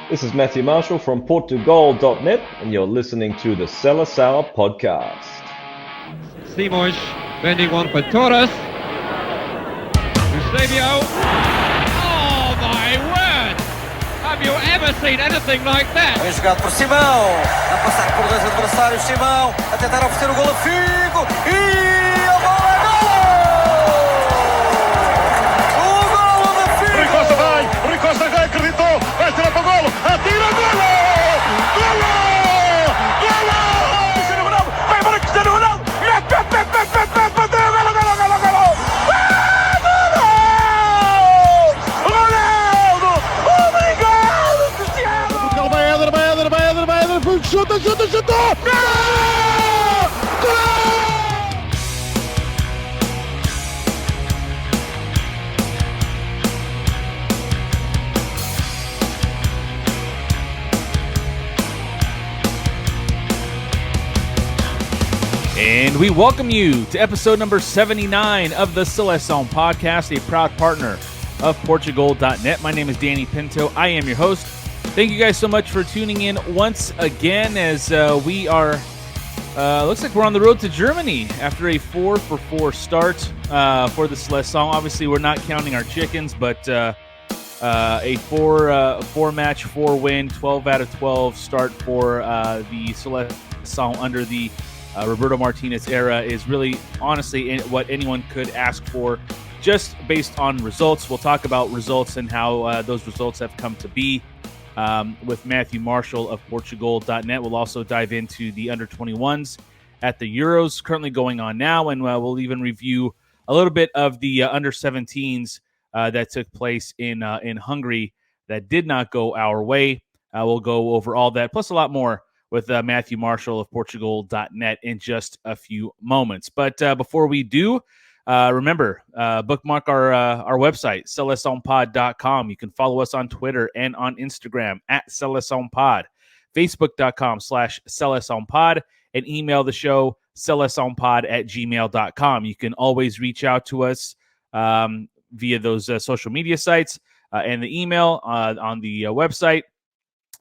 This is Matthew Marshall from Portugal.net, and you're listening to the Seleção podcast. Simões bending one for Torres. Eusebio. Oh my word! Have you ever seen anything like that? Bem jogado por Simão, a passar por dois adversários. Simão a tentar oferecer o golo a Figo e a bola é golo! O golo de Figo! Rui Costa já acreditou, vai tirar para o golo, atira, golo! Golo! Golo! Cristiano Ronaldo, vai embora Cristiano Ronaldo! Bateu, golo, golo, golo, golo! Ronaldo! Obrigado, Cristiano! Portugal vai Éder, chuta! Gol! Gol! And we welcome you to episode number 79 of the Seleção podcast, a proud partner of Portugal.net. My name is Danny Pinto. I am your host. Thank you guys so much for tuning in once again as we are, looks like we're on the road to Germany after a 4-for-4 start for the Seleção. Obviously, we're not counting our chickens, but a four-match, 4-win, 12 out of 12 start for the Seleção under the Roberto Martinez era is really, honestly, what anyone could ask for just based on results. We'll talk about results and how those results have come to be with Matthew Marshall of Portugal.net. We'll also dive into the under-21s at the Euros currently going on now, and we'll even review a little bit of the under-17s that took place in Hungary that did not go our way. We'll go over all that, plus a lot more with Matthew Marshall of Portugal.net in just a few moments. But before we do, remember, bookmark our website, selecaopod.com. You can follow us on Twitter and on Instagram at selecaopod, facebook.com/selecaopod, and email the show, selecaopod@gmail.com. You can always reach out to us via those social media sites and the email on the website.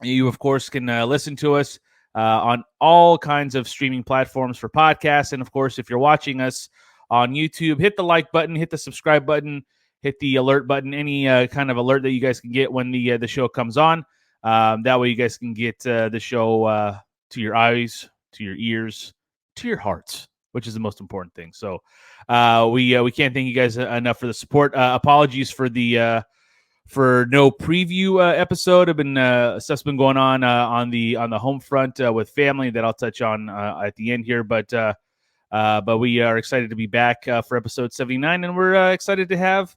You, of course, can listen to us on all kinds of streaming platforms for podcasts. And, of course, if you're watching us on YouTube, hit the like button, hit the subscribe button, hit the alert button, any kind of alert that you guys can get when the show comes on. That way you guys can get the show to your eyes, to your ears, to your hearts, which is the most important thing. So we can't thank you guys enough for the support. Apologies for the for no preview episode. Stuff's been going on the home front with family that I'll touch on at the end here. But we are excited to be back for episode 79, and we're excited to have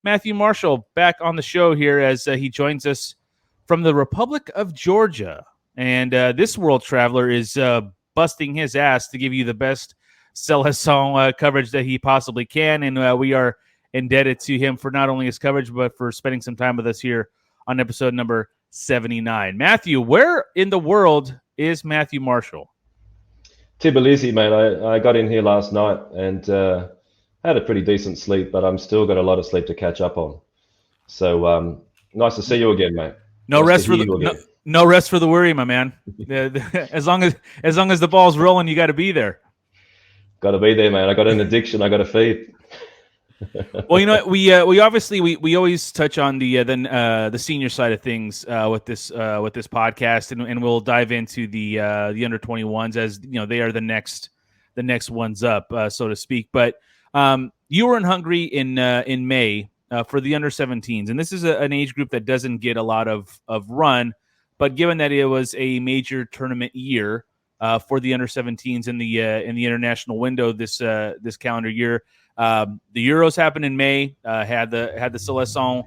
Matthew Marshall back on the show here as he joins us from the Republic of Georgia. And this world traveler is busting his ass to give you the best Seleção coverage that he possibly can, and we are indebted to him for not only his coverage, but for spending some time with us here on episode number 79. Matthew, where in the world is Matthew Marshall? Tbilisi, mate. I got in here last night and had a pretty decent sleep, but I'm still got a lot of sleep to catch up on. So nice to see you again, mate. No rest for the worry, my man. as long as the ball's rolling, you got to be there. Got to be there, man. I got an addiction I got to feed. Well, you know, we obviously we always touch on the senior side of things with this podcast, and we'll dive into the under 21s as you know they are the next ones up, so to speak. But you were in Hungary in May for the under 17s, and this is an age group that doesn't get a lot of run, but given that it was a major tournament year for the under 17s in the international window this calendar year. The Euros happened in May. Had the Seleção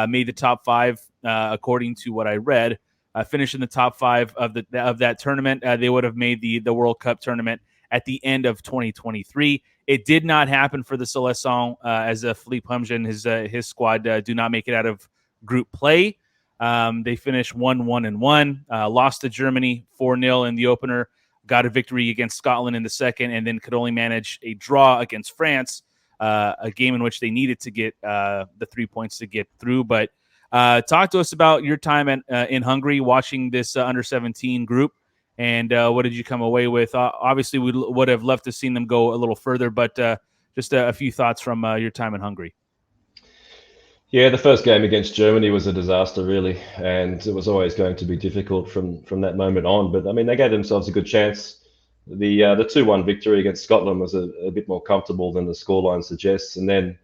made the top five according to what I read. Finished in the top five of that tournament. They would have made the World Cup tournament at the end of 2023. It did not happen for the Seleção as Philippe Humge and his squad do not make it out of group play. They finished 1-1-1, lost to Germany 4-0 in the opener, got a victory against Scotland in the second, and then could only manage a draw against France, a game in which they needed to get the 3 points to get through. But Talk to us about your time in Hungary watching this under-17 group, and what did you come away with? Obviously, we would have loved to have seen them go a little further, but just a few thoughts from your time in Hungary. Yeah, the first game against Germany was a disaster, really, and it was always going to be difficult from that moment on. But I mean, they gave themselves a good chance. The 2-1 victory against Scotland was a bit more comfortable than the scoreline suggests, and then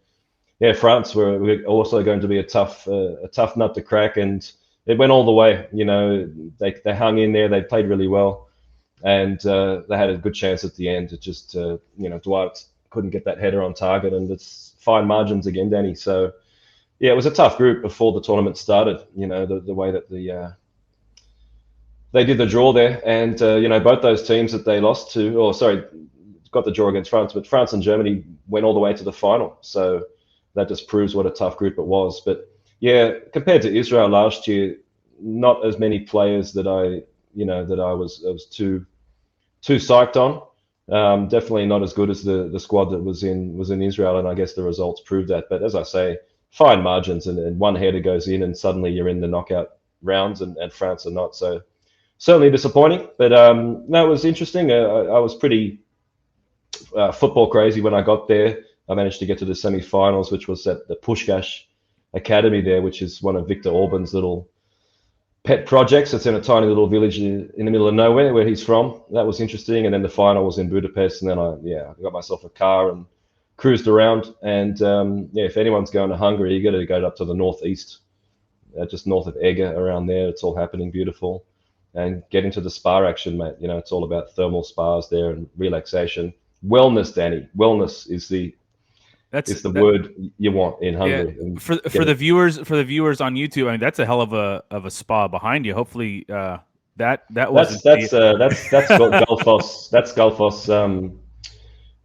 France were also going to be a tough nut to crack, and it went all the way. They hung in there, they played really well, and they had a good chance at the end. It just Dwight couldn't get that header on target, and it's fine margins again, Danny. So. Yeah, it was a tough group before the tournament started. The way that they did the draw there, and both those teams that they lost to, got the draw against France, but France and Germany went all the way to the final. So that just proves what a tough group it was. But yeah, compared to Israel last year, not as many players that I was too psyched on. Definitely not as good as the squad that was in Israel, and I guess the results proved that. But as I say, fine margins, and one header goes in, and suddenly you're in the knockout rounds, and France are not. So certainly disappointing, but no, it was interesting. I was pretty football crazy when I got there. I managed to get to the semi-finals, which was at the Pushkash Academy there, which is one of Viktor Orban's little pet projects. It's in a tiny little village in the middle of nowhere where he's from. That was interesting. And then the final was in Budapest, and then I got myself a car and cruised around, and if anyone's going to Hungary, you got to go up to the northeast, just north of Eger, around there. It's all happening beautiful, and get into the spa action, mate. It's all about thermal spas there and relaxation, wellness. Danny, wellness is the word you want in Hungary. Yeah. For the viewers on YouTube, I mean, that's a hell of a spa behind you. Hopefully, that's Gullfoss. That's Gullfoss.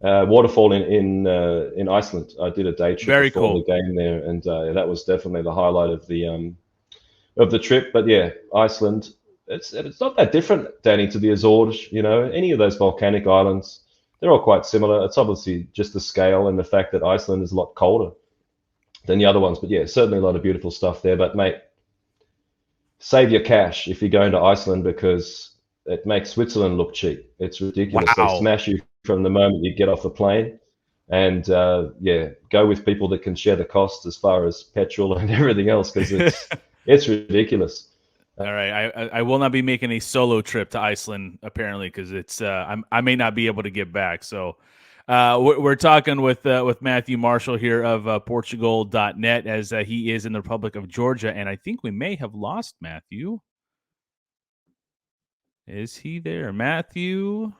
Waterfall in Iceland. I did a day trip before the game there, and that was definitely the highlight of the trip. But yeah, Iceland, it's not that different, Danny, to the Azores. Any of those volcanic islands, they're all quite similar. It's obviously just the scale and the fact that Iceland is a lot colder than the other ones. But yeah, certainly a lot of beautiful stuff there. But mate, save your cash if you're going to Iceland, because it makes Switzerland look cheap. It's ridiculous. Wow. They smash you from the moment you get off the plane, and go with people that can share the cost as far as petrol and everything else, because it's ridiculous. All right, I will not be making a solo trip to Iceland, apparently, because it's I may not be able to get back. So we're talking with Matthew Marshall here of Portugal.net, as he is in the Republic of Georgia, and I think we may have lost Matthew. Is he there, Matthew?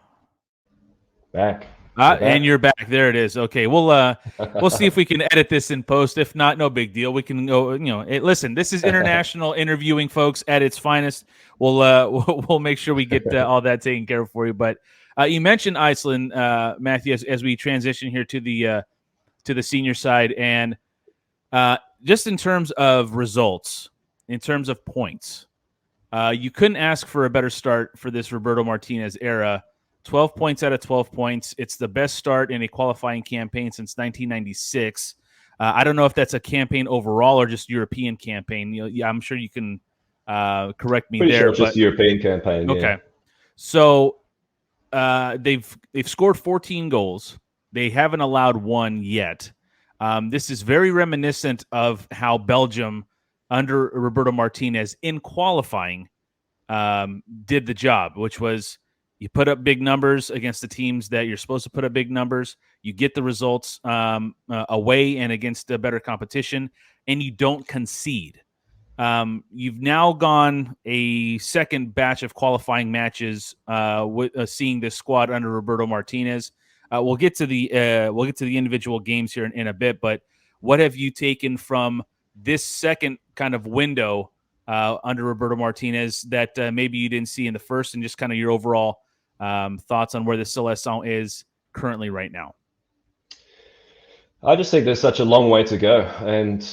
Back. And you're back. There it is. Okay, we'll see if we can edit this in post. If not, no big deal. We can go. Listen, this is international interviewing, folks, at its finest. We'll make sure we get all that taken care of for you. But you mentioned Iceland, Matthew, as we transition here to the senior side, and just in terms of results, in terms of points, you couldn't ask for a better start for this Roberto Martinez era. 12 points out of 12 points. It's the best start in a qualifying campaign since 1996. I don't know if that's a campaign overall or just European campaign. I'm sure you can correct me there. Sure, just European campaign. Okay. Yeah. So they've scored 14 goals. They haven't allowed one yet. This is very reminiscent of how Belgium under Roberto Martinez in qualifying did the job, which was you put up big numbers against the teams that you're supposed to put up big numbers. You get the results away and against a better competition, and you don't concede. You've now gone a second batch of qualifying matches with seeing this squad under Roberto Martinez. We'll get to the individual games here in a bit, but what have you taken from this second kind of window under Roberto Martinez that maybe you didn't see in the first, and just kind of your overall thoughts on where the Seleção is currently right now? I just think there's such a long way to go. And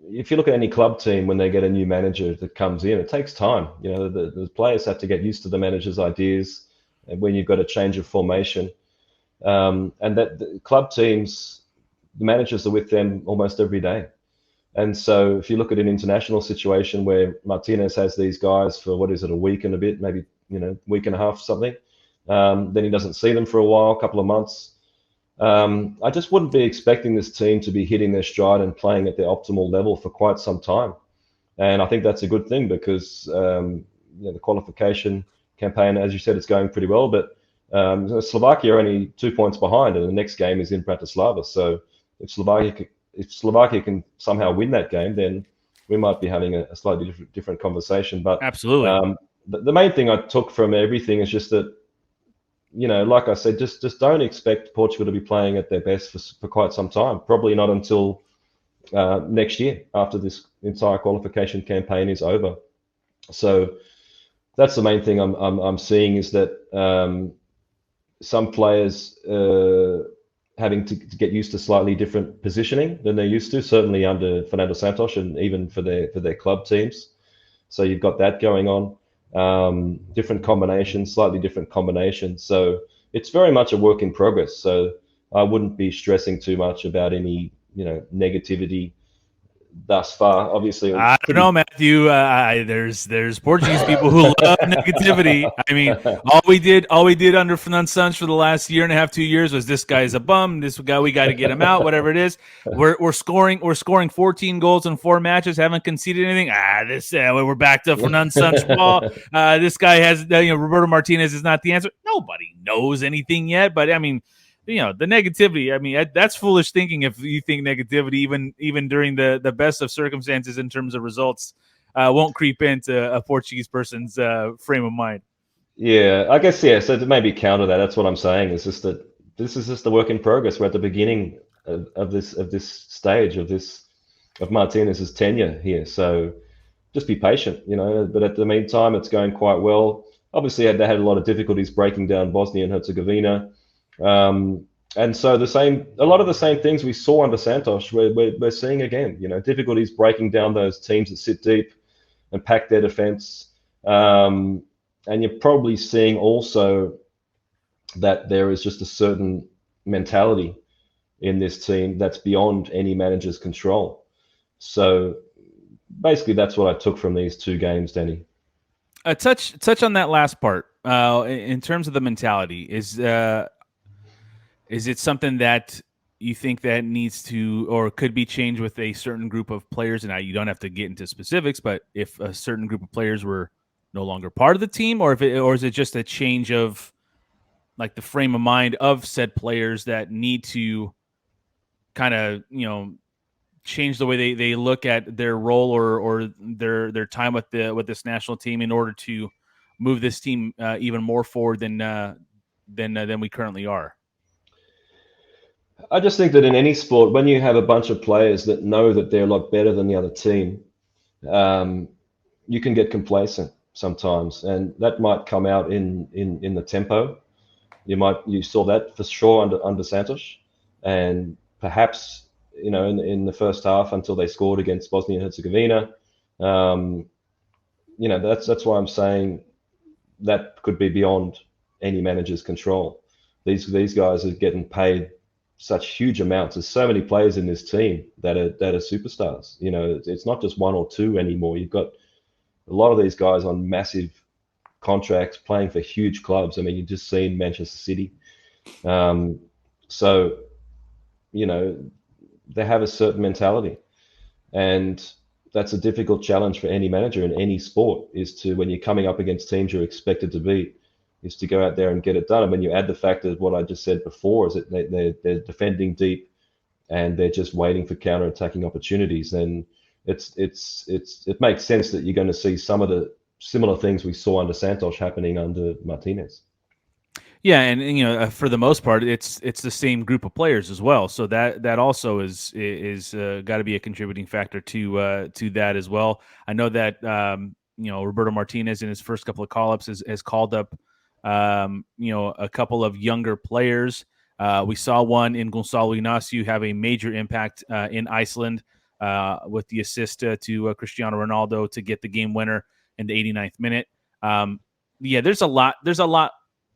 if you look at any club team, when they get a new manager that comes in, it takes time. The players have to get used to the manager's ideas, and when you've got a change of formation. And that the club teams, the managers are with them almost every day. And so if you look at an international situation where Martinez has these guys for, what is it, a week and a bit, maybe, week and a half, something, then he doesn't see them for a while, a couple of months. I just wouldn't be expecting this team to be hitting their stride and playing at their optimal level for quite some time. And I think that's a good thing because the qualification campaign, as you said, it's going pretty well. But Slovakia are only 2 points behind, and the next game is in Bratislava. So if Slovakia can somehow win that game, then we might be having a slightly different conversation. But absolutely, the main thing I took from everything is just that, like I said, just don't expect Portugal to be playing at their best for quite some time. Probably not until next year, after this entire qualification campaign is over. So that's the main thing I'm seeing, is that some players having to get used to slightly different positioning than they're used to, certainly under Fernando Santos and even for their club teams. So you've got that going on. Different combinations, slightly different combinations. So it's very much a work in progress. So I wouldn't be stressing too much about any, negativity thus far. Obviously, I don't know, Matthew. There's Portuguese people who love negativity. I mean, all we did under Fernandes for the last year and a half, 2 years was, this guy's a bum. This guy, we got to get him out. Whatever it is, we're scoring 14 goals in 4 matches. Haven't conceded anything. We're back to Fernandes ball. This guy has Roberto Martinez is not the answer. Nobody knows anything yet, but I mean, the negativity, I mean, that's foolish thinking if you think negativity, even during the best of circumstances in terms of results, won't creep into a Portuguese person's frame of mind. Yeah, I guess, yeah. So to maybe counter that, that's what I'm saying. Is just that this is just the work in progress. We're at the beginning of this stage of Martinez's tenure here. So just be patient, But at the meantime, it's going quite well. Obviously, they had a lot of difficulties breaking down Bosnia and Herzegovina. And so a lot of the same things we saw under Santos, we're seeing again, difficulties breaking down those teams that sit deep and pack their defense. And you're probably seeing also that there is just a certain mentality in this team that's beyond any manager's control. So basically that's what I took from these 2 games, Danny. Touch on that last part. In terms of the mentality, is it something that you think that needs to or could be changed with a certain group of players? And you don't have to get into specifics, but if a certain group of players were no longer part of the team, or is it just a change of like the frame of mind of said players that need to kind of change the way they look at their role or their time with this national team in order to move this team even more forward than we currently are? I just think that in any sport, when you have a bunch of players that know that they're a lot better than the other team, you can get complacent sometimes, and that might come out in the tempo. You saw that for sure under Santos, and perhaps in the first half until they scored against Bosnia and Herzegovina. That's why I'm saying that could be beyond any manager's control. These guys are getting paid such huge amounts. There's so many players in this team that are superstars. It's not just 1 or 2 anymore. You've got a lot of these guys on massive contracts playing for huge clubs. I mean, you've just seen Manchester City. So, they have a certain mentality, and that's a difficult challenge for any manager in any sport, is to, when you're coming up against teams you're expected to beat, is to go out there and get it done. And when you add the fact that what I just said before is that they're defending deep and they're just waiting for counter-attacking opportunities, then it makes sense that you're going to see some of the similar things we saw under Santos happening under Martinez. Yeah, and for the most part, it's the same group of players as well. So that also is got to be a contributing factor to that as well. I know that Roberto Martinez in his first couple of call-ups has called up a couple of younger players. We saw one in Gonçalo Inácio have a major impact in Iceland with the assist to Cristiano Ronaldo to get the game winner in the 89th minute. There's a lot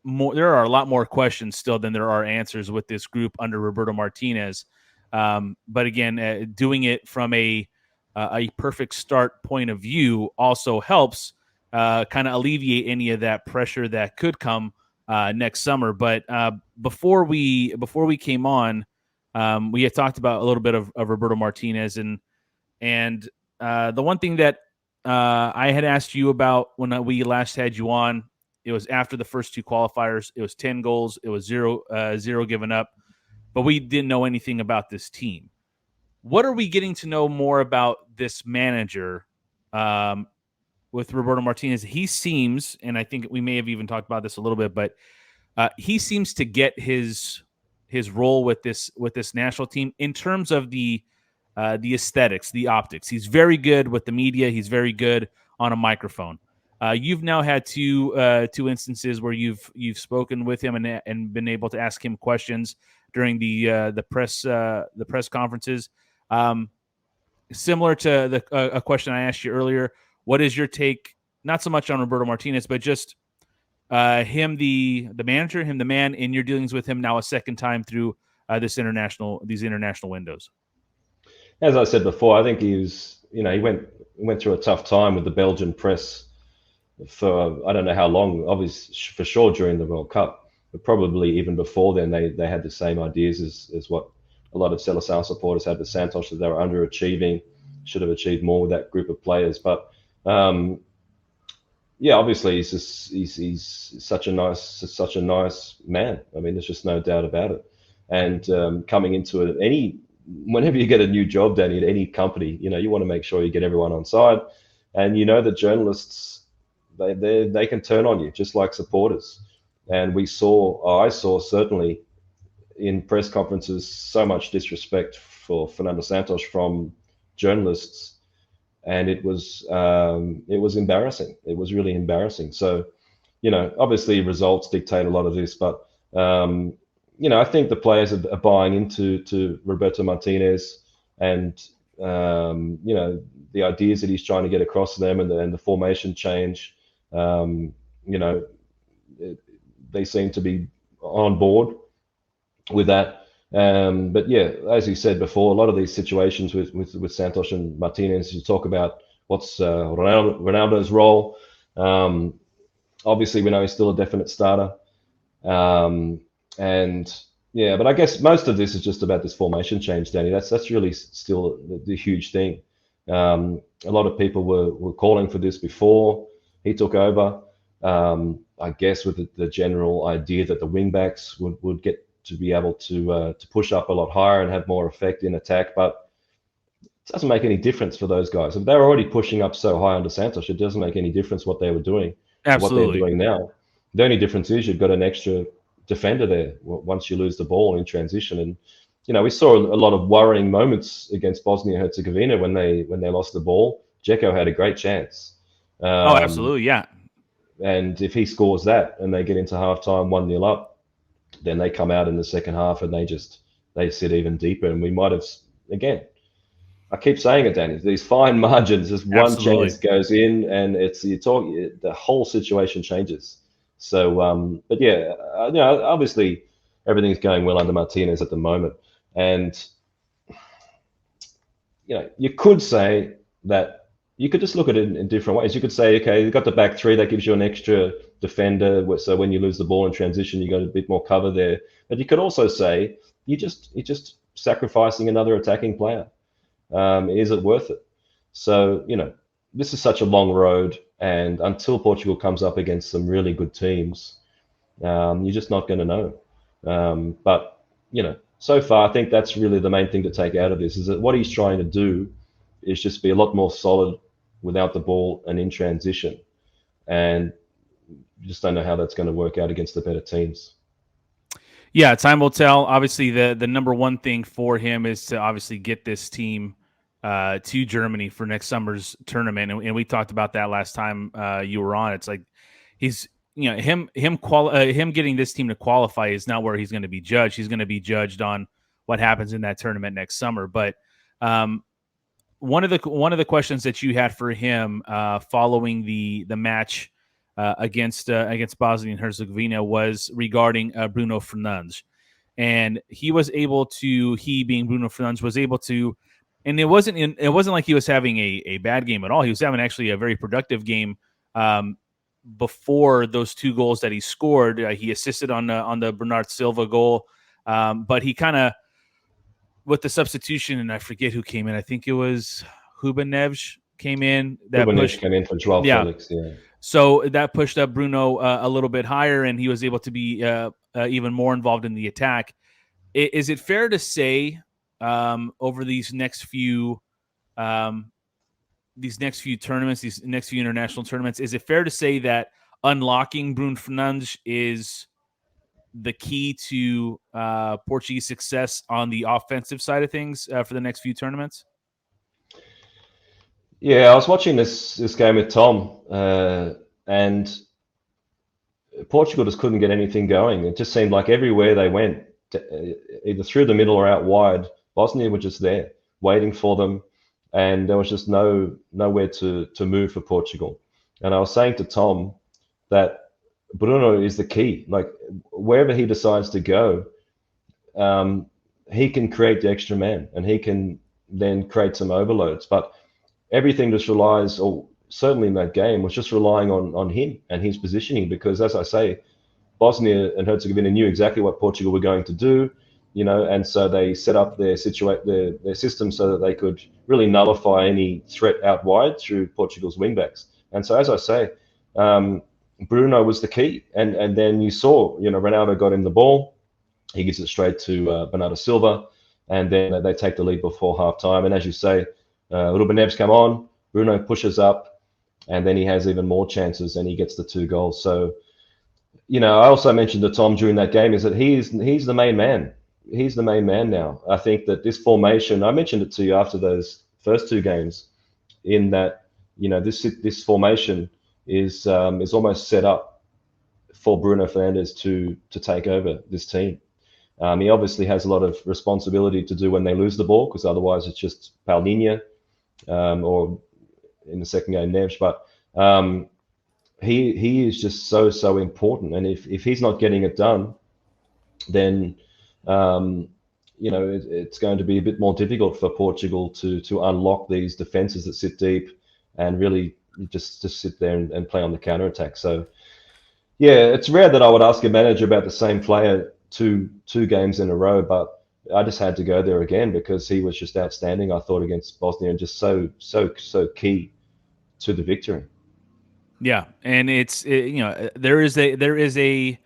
more. There are a lot more questions still than there are answers with this group under Roberto Martinez. But again, doing it from a a perfect start point of view also helps kind of alleviate any of that pressure that could come next summer. But before we came on, we had talked about a little bit of Roberto Martinez, and the one thing that I had asked you about when we last had you on, it was after the first two qualifiers. It was 10 goals. It was zero given up, but we didn't know anything about this team. What are we getting to know more about this manager with Roberto Martinez? He seems, and I think we may have even talked about this a little bit, but he seems to get his role with this national team in terms of the aesthetics, the optics. He's very good with the media. He's very good on a microphone. You've now had two instances where you've spoken with him and been able to ask him questions during the press conferences. Similar to a question I asked you earlier, what is your take? Not so much on Roberto Martinez, but just him, the manager, him, the man, in your dealings with him now a second time through these international windows. As I said before, I think he went through a tough time with the Belgian press for I don't know how long. Obviously, for sure during the World Cup, but probably even before then, they had the same ideas as what a lot of Seleção supporters had with Santos, that they were underachieving, should have achieved more with that group of players. But obviously he's such a nice man. I mean, there's just no doubt about it. And coming into it, whenever you get a new job, Danny, at any company, you want to make sure you get everyone on side, and that journalists they can turn on you just like supporters. And I saw certainly in press conferences so much disrespect for Fernando Santos from journalists, and it was embarrassing. It was really embarrassing. So, obviously results dictate a lot of this, but I think the players are buying into Roberto Martinez, and the ideas that he's trying to get across to them, and the formation change. They seem to be on board with that. But yeah, as you said before, a lot of these situations with Santos and Martinez, you talk about what's Ronaldo's role. Obviously, we know he's still a definite starter. But I guess most of this is just about this formation change, Danny. That's really still the huge thing. A lot of people were calling for this before he took over. I guess with the general idea that the wingbacks would get to be able to push up a lot higher and have more effect in attack, but it doesn't make any difference for those guys. If they're already pushing up so high under Santos, it doesn't make any difference what they were doing. Absolutely. What they're doing now. The only difference is you've got an extra defender there once you lose the ball in transition. And we saw a lot of worrying moments against Bosnia and Herzegovina when they lost the ball. Dzeko had a great chance. Absolutely, yeah. And if he scores that and they get into halftime 1-0 up, then they come out in the second half and they sit even deeper. And we might have, again, I keep saying it, Danny, these fine margins, just one chance goes in and the whole situation changes. So, but yeah, obviously everything's going well under Martinez at the moment. And, you could say that you could just look at it in different ways. You could say, okay, you've got the back three, that gives you an extra defender. So when you lose the ball in transition, you got a bit more cover there. But you could also say you're just sacrificing another attacking player. Is it worth it? So, this is such a long road, and until Portugal comes up against some really good teams, you're just not going to know. But, so far, I think that's really the main thing to take out of this, is that what he's trying to do is just be a lot more solid without the ball and in transition. And you just don't know how that's going to work out against the better teams. Yeah, time will tell. Obviously, the number one thing for him is to obviously get this team to Germany for next summer's tournament. And we talked about that last time you were on. It's like he's, him getting this team to qualify is not where he's going to be judged. He's going to be judged on what happens in that tournament next summer. But one of the questions that you had for him following the match against Bosnia and Herzegovina was regarding Bruno Fernandes, and he being Bruno Fernandes was able to And it wasn't like he was having a bad game at all. He was having actually a very productive game. Before those 2 goals that he scored, he assisted on the Bernard Silva goal, but he kind of, with the substitution, and I forget who came in. I think it was Hubanevs came in. Hubanevs came in for Joao Felix. Yeah. So that pushed up Bruno a little bit higher, and he was able to be even more involved in the attack. Is it fair to say over these next few tournaments, these next few international tournaments, is it fair to say that unlocking Bruno Fernandes is the key to Portuguese success on the offensive side of things for the next few tournaments? Yeah, I was watching this game with Tom, and Portugal just couldn't get anything going. It just seemed like everywhere they went, either through the middle or out wide, Bosnia were just there, waiting for them, and there was just nowhere to move for Portugal. And I was saying to Tom that Bruno is the key. Like, wherever he decides to go, he can create the extra man, and he can then create some overloads. But everything just relies, or certainly in that game, was just relying on him and his positioning. Because, as I say, Bosnia and Herzegovina knew exactly what Portugal were going to do, and so they set up their system so that they could really nullify any threat out wide through Portugal's wingbacks. And so, as I say, Bruno was the key. And then you saw, Ronaldo got him the ball. He gives it straight to Bernardo Silva, and then they take the lead before half-time. And as you say, Rubenevs come on, Bruno pushes up, and then he has even more chances, and he gets the 2 goals. So, I also mentioned to Tom during that game is that he's the main man. He's the main man now. I think that this formation, I mentioned it to you after those first 2 games, in that, this formation is almost set up for Bruno Fernandes to take over this team. He obviously has a lot of responsibility to do when they lose the ball, because otherwise it's just Paulinho, or in the second game, Neves. But he is just so important. And if he's not getting it done, then it's going to be a bit more difficult for Portugal to unlock these defenses that sit deep and really just sit there and play on the counter attack. So, yeah, it's rare that I would ask a manager about the same player two games in a row, but I just had to go there again because he was just outstanding, I thought, against Bosnia, and just so key to the victory. Yeah, and there is an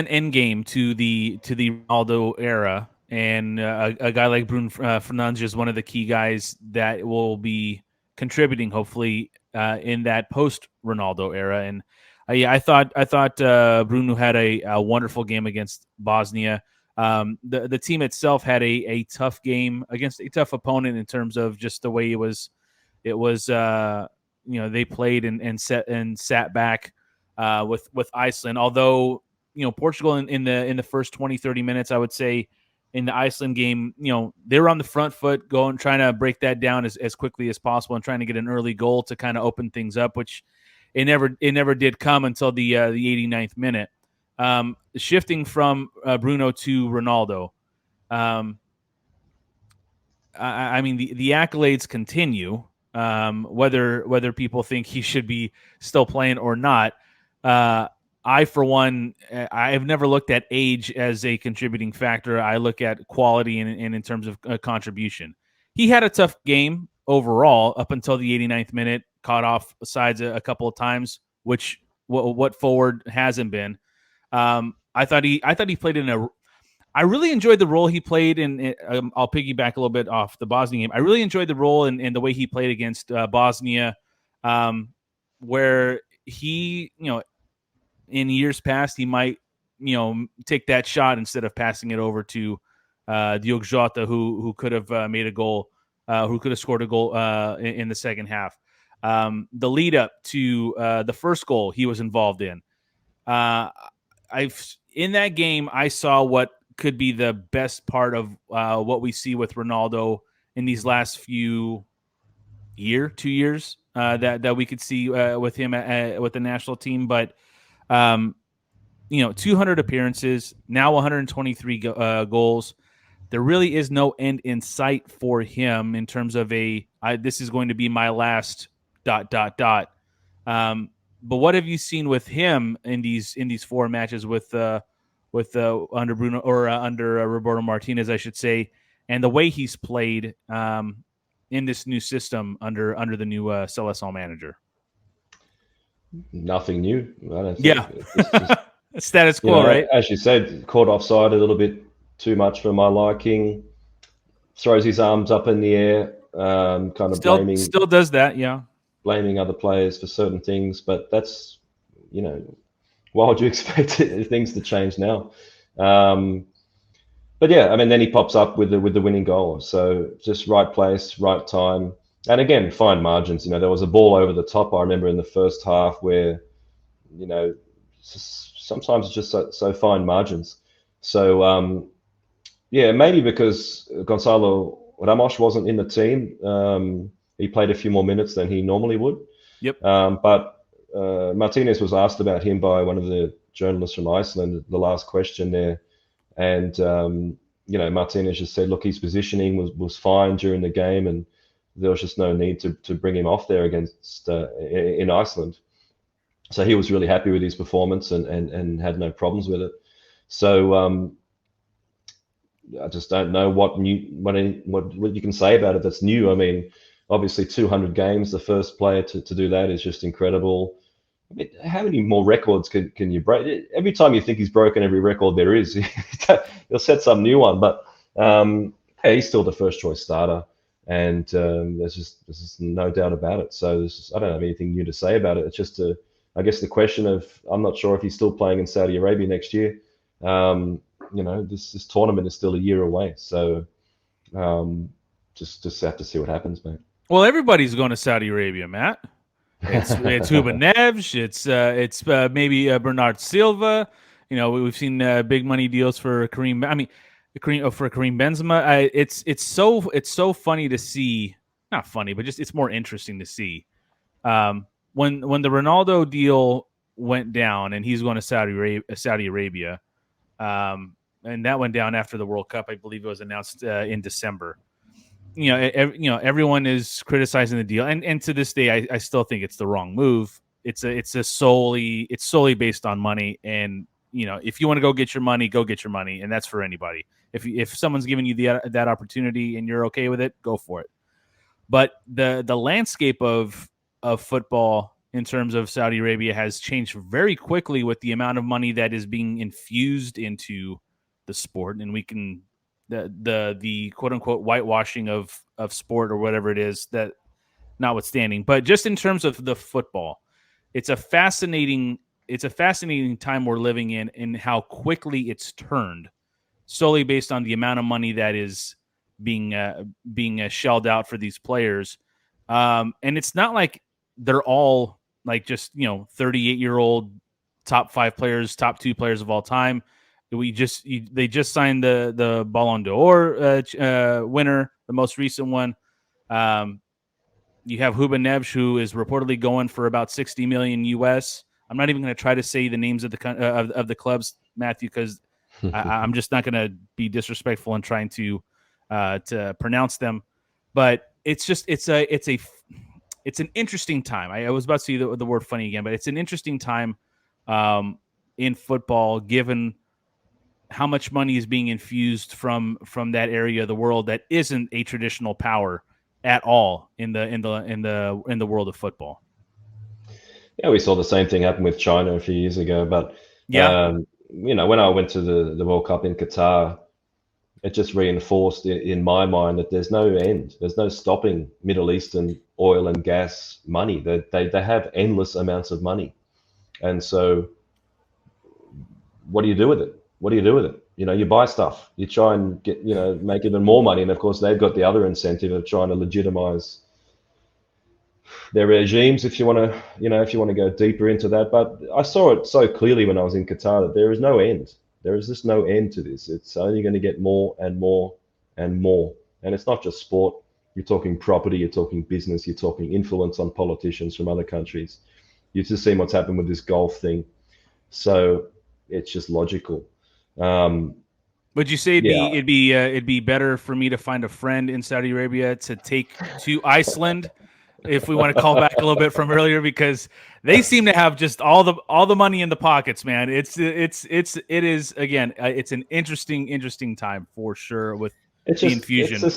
end game to the Ronaldo era, and a guy like Bruno Fernandes is one of the key guys that will be contributing, hopefully, in that post Ronaldo era. And I thought Bruno had a wonderful game against Bosnia. The team itself had a tough game against a tough opponent in terms of just the way it was they played and sat back with Iceland. Although Portugal in the first 20-30 minutes, I would say, in the Iceland game, they were on the front foot, trying to break that down as quickly as possible and trying to get an early goal to kind of open things up, which it never did come until the 89th minute. Shifting from Bruno to Ronaldo, I mean the accolades continue, whether people think he should be still playing or not. I, for one, I have never looked at age as a contributing factor. I look at quality and in terms of contribution. He had a tough game overall up until the 89th minute, caught off sides a couple of times, which what forward hasn't been. I thought he played I really enjoyed the role he played in. I'll piggyback a little bit off the Bosnia game. I really enjoyed the role and the way he played against Bosnia, where he, in years past, he might, take that shot instead of passing it over to Diogo Jota, who could have made a goal, who could have scored a goal in the second half. The lead up to the first goal he was involved in. In that game, I saw what could be the best part of what we see with Ronaldo in these last 2 years that we could see with him with the national team. But 200 appearances, now 123 goals. there really is no end in sight for him in terms of this is going to be my last ... But what have you seen with him in these 4 matches with under Bruno or under Roberto Martinez, I should say, and the way he's played in this new system under the new Seleção manager? Nothing new. I don't think. Yeah. It's just, status quo, right? As you said, caught offside a little bit too much for my liking. Throws his arms up in the air, kind of blaming. Still does that, yeah. Blaming other players for certain things, but that's, why would you expect things to change now? But yeah, I mean, then he pops up with the winning goal. So just right place, right time, and again, fine margins. There was a ball over the top. I remember in the first half where, sometimes it's just so fine margins. So yeah, maybe because Gonçalo Ramos wasn't in the team. He played a few more minutes than he normally would. Yep. But Martinez was asked about him by one of the journalists from Iceland, the last question there. And, Martinez just said, look, his positioning was fine during the game, and there was just no need to bring him off there in Iceland. So he was really happy with his performance and had no problems with it. So I just don't know what you can say about it that's new. I mean, obviously 200 games, the first player to do that is just incredible. I mean, how many more records can you break? Every time you think he's broken every record there is, he'll set some new one. But hey, he's still the first choice starter, and there's just no doubt about it. So I don't have anything new to say about it. It's just I guess the question of, I'm not sure if he's still playing in Saudi Arabia next year. This tournament is still a year away, so just have to see what happens, mate. Well, everybody's going to Saudi Arabia, Matt. It's Fernandes. It's maybe Bernard Silva. We've seen big money deals for Karim. For Karim Benzema. It's so funny to see. Not funny, but just it's more interesting to see. When the Ronaldo deal went down and he's going to Saudi Arabia, and that went down after the World Cup. I believe it was announced in December. Everyone is criticizing the deal, and to this day, I still think it's the wrong move. It's solely based on money, and if you want to go get your money, and that's for anybody. If someone's giving you that opportunity and you're okay with it, go for it. But the landscape of football in terms of Saudi Arabia has changed very quickly with the amount of money that is being infused into the sport, and we can. The quote unquote whitewashing of sport or whatever it is, that notwithstanding, but just in terms of the football, it's a fascinating time we're living in how quickly it's turned, solely based on the amount of money that is being shelled out for these players. And it's not like they're all like just 38-year-old top 5 players, top 2 players of all time. They just signed the Ballon d'Or winner, the most recent one. You have Ruben Neves, who is reportedly going for about $60 million US. I'm not even going to try to say the names of the clubs, Matthew, because I'm just not going to be disrespectful in trying to pronounce them. But it's an interesting time. I was about to say the word funny again, but it's an interesting time in football, given how much money is being infused from that area of the world that isn't a traditional power at all in the world of football. Yeah, we saw the same thing happen with China a few years ago. But yeah, when I went to the World Cup in Qatar, it just reinforced in my mind that there's no end. There's no stopping Middle Eastern oil and gas money. They have endless amounts of money, and so what do you do with it? You buy stuff. You try and get, make even more money. And of course, they've got the other incentive of trying to legitimize their regimes. If you want to go deeper into that, but I saw it so clearly when I was in Qatar that there is no end. There is just no end to this. It's only going to get more and more and more. And it's not just sport. You're talking property. You're talking business. You're talking influence on politicians from other countries. You've just seen what's happened with this golf thing. So it's just logical. Would you say Yeah. it'd be better for me to find a friend in Saudi Arabia to take to Iceland, if we want to call back a little bit from earlier, because they seem to have just all the money in the pockets, man. It is again, it's an interesting time for sure with the infusion.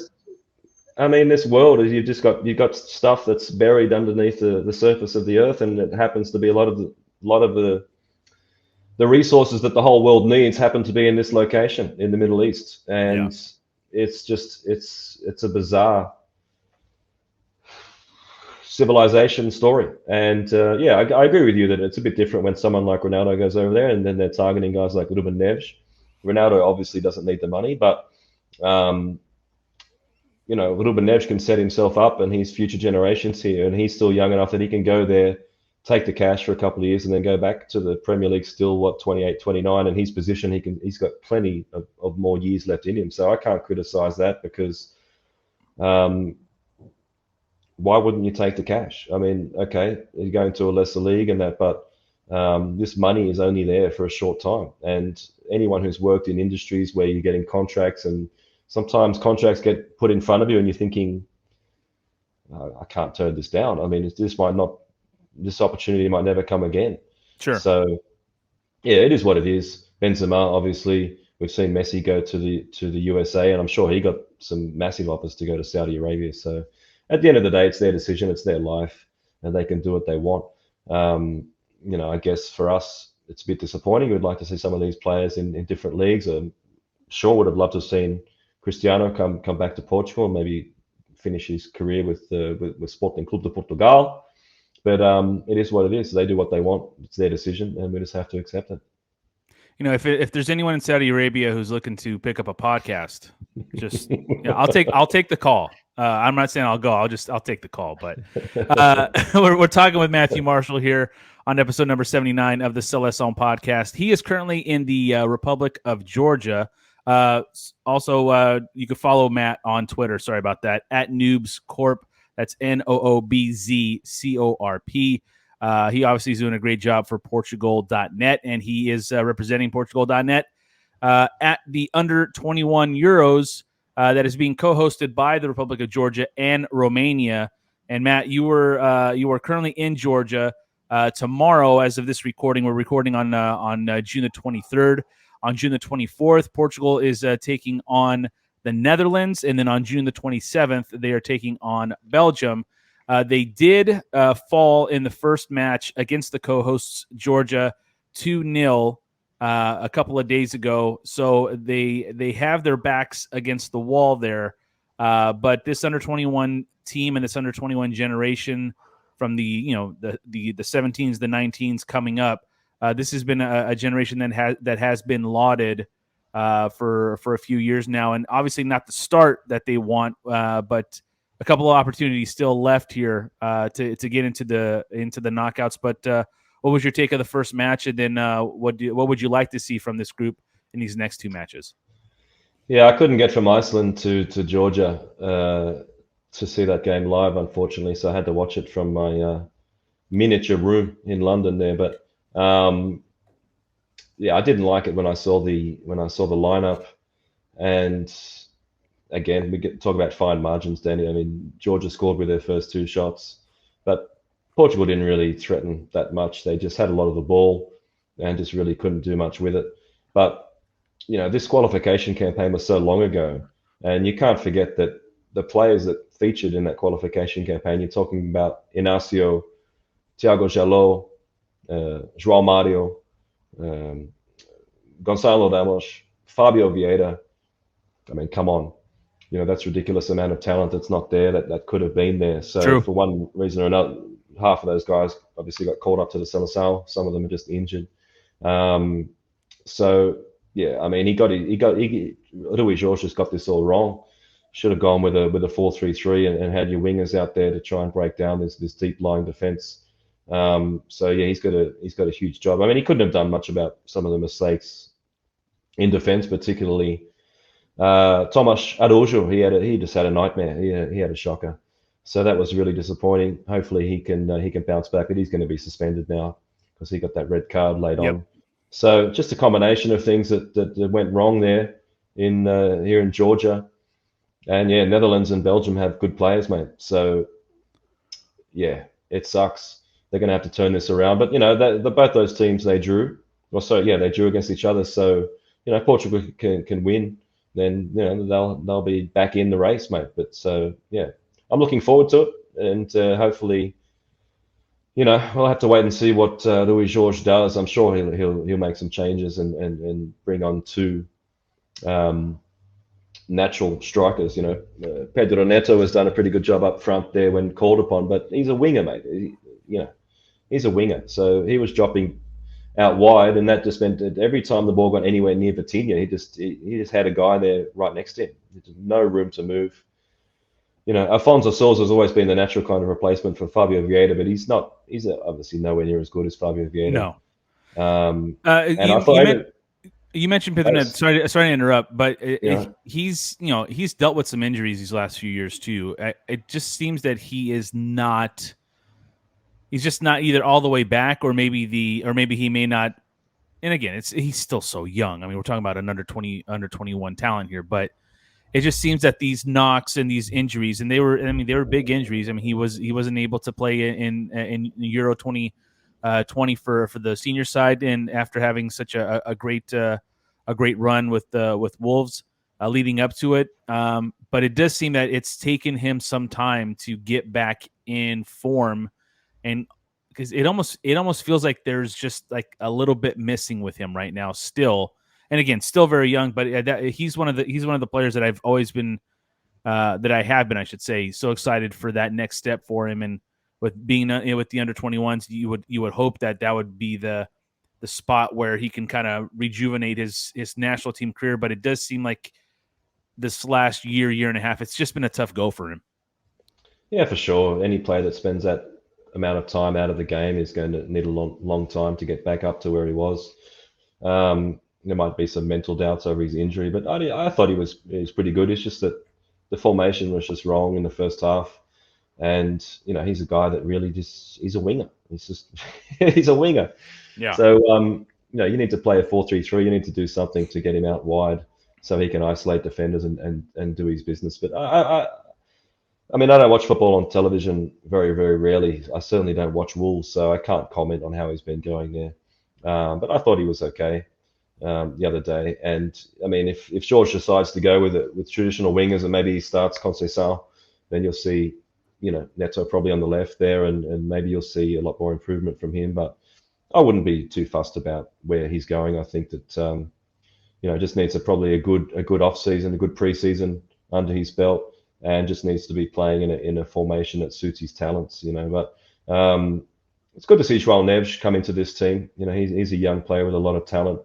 I mean, this world is you've got stuff that's buried underneath the surface of the earth, and it happens to be a lot of the resources that the whole world needs happen to be in this location in the Middle East, and it's a bizarre civilization story. And I agree with you that it's a bit different when someone like Ronaldo goes over there, and then they're targeting guys like Ruben Neves. Ronaldo obviously doesn't need the money, but Ruben Neves can set himself up and his future generations here, and he's still young enough that he can go there, take the cash for a couple of years, and then go back to the Premier League still, 28, 29, and his position, he's got plenty of more years left in him. So I can't criticize that, because why wouldn't you take the cash? I mean, okay, you're going to a lesser league and that, but this money is only there for a short time. And anyone who's worked in industries where you're getting contracts, and sometimes contracts get put in front of you and you're thinking, I can't turn this down. I mean, this opportunity might never come again. Sure. So, yeah, it is what it is. Benzema, obviously, we've seen Messi go to the USA, and I'm sure he got some massive offers to go to Saudi Arabia. So, at the end of the day, it's their decision, it's their life, and they can do what they want. I guess for us, it's a bit disappointing. We'd like to see some of these players in different leagues. Sure would have loved to have seen Cristiano come back to Portugal and maybe finish his career with Sporting Clube de Portugal. But it is what it is. They do what they want. It's their decision, and we just have to accept it. If there's anyone in Saudi Arabia who's looking to pick up a podcast, just I'll take the call. I'm not saying I'll go. I'll take the call. But we're talking with Matthew Marshall here on episode number 79 of the Seleção podcast. He is currently in the Republic of Georgia. Also, you can follow Matt on Twitter. Sorry about that. At Noobs Corp. That's NOOBZCORP. He obviously is doing a great job for Portugal.net, and he is representing Portugal.net at the Under 21 Euros that is being co-hosted by the Republic of Georgia and Romania. And Matt, you are currently in Georgia. Tomorrow, as of this recording, we're recording on June the 23rd. On June the 24th, Portugal is taking on the Netherlands, and then on June the 27th, they are taking on Belgium. They did fall in the first match against the co-hosts Georgia 2-0 a couple of days ago, so they have their backs against the wall there. But this under 21 team and this under 21 generation from the 17s, the 19s coming up, this has been a generation that has been lauded for a few years now, and obviously not the start that they want, but a couple of opportunities still left here to get into the knockouts. But what was your take of the first match, and then what would you like to see from this group in these next two matches? Yeah, I couldn't get from Iceland to Georgia to see that game live, unfortunately, so I had to watch it from my miniature room in London there. But I didn't like it when I saw the lineup, and again, we talk about fine margins, Danny. I mean, Georgia scored with their first two shots, but Portugal didn't really threaten that much. They just had a lot of the ball and just really couldn't do much with it. But this qualification campaign was so long ago, and you can't forget that the players that featured in that qualification campaign, you're talking about Inácio, Thiago Jaló, João Mario, Gonçalo Ramos, Fabio Vieira. I mean, come on. That's a ridiculous amount of talent that's not there that could have been there. So True. For one reason or another, half of those guys obviously got called up to the Seleção. Some of them are just injured. So yeah, I mean, Rui Jorge just got this all wrong. Should have gone with a 4-3-3 and had your wingers out there to try and break down this deep lying defense. So yeah, he's got a huge job. I mean, he couldn't have done much about some of the mistakes in defense, particularly Tomas Araújo. He just had a nightmare. He had a shocker. So that was really disappointing. Hopefully he can bounce back, but he's going to be suspended now because he got that red card late on. So just a combination of things that went wrong there. in here in Georgia. And yeah, Netherlands and Belgium have good players, mate. So yeah, it sucks. They're going to have to turn this around. But both those teams they drew. They drew against each other. So Portugal can win, then they'll be back in the race, mate. But so yeah, I'm looking forward to it, and hopefully, we'll have to wait and see what Louis Georges does. I'm sure he'll make some changes and bring on two natural strikers. Pedro Neto has done a pretty good job up front there when called upon, but he's a winger, mate. He's a winger, so he was dropping out wide, and that just meant that every time the ball got anywhere near Vitinha, he just had a guy there right next to him. There's no room to move. Alfonso Sousa has always been the natural kind of replacement for Fabio Vieira, but he's not. He's obviously nowhere near as good as Fabio Vieira. No. And you mentioned Pedro Neto. Sorry to interrupt, but he's dealt with some injuries these last few years too. It just seems that he's just not either all the way back, or maybe he may not. And again, he's still so young. I mean, we're talking about an under 21 talent here, but it just seems that these knocks and these injuries, and they were big injuries. I mean, he wasn't able to play in Euro 2020 for the senior side, and after having such a great run with Wolves leading up to it. But it does seem that it's taken him some time to get back in form. And because it almost feels like there's just like a little bit missing with him right now still. And again, still very young, but he's one of the players that I've always been I should say, so excited for that next step for him. And with being with the under 21s, you would hope that would be the spot where he can kind of rejuvenate his national team career. But it does seem like this last year and a half, it's just been a tough go for him. Yeah, for sure. Any player that spends that amount of time out of the game is going to need a long time to get back up to where he was. There might be some mental doubts over his injury, but I thought he was pretty good. It's just that the formation was just wrong in the first half, and he's a guy that really he's a winger. He's a winger. Yeah. So you need to play a 4-3-3. You need to do something to get him out wide so he can isolate defenders and do his business. But I mean, I don't watch football on television very, very rarely. I certainly don't watch Wolves, so I can't comment on how he's been going there. But I thought he was okay the other day. And I mean, if George decides to go with traditional wingers and maybe he starts Conceição, then you'll see, Neto probably on the left there, and maybe you'll see a lot more improvement from him. But I wouldn't be too fussed about where he's going. I think that just needs probably a good off season, a good preseason under his belt. And just needs to be playing in a formation that suits his talents, But it's good to see João Neves come into this team. He's a young player with a lot of talent,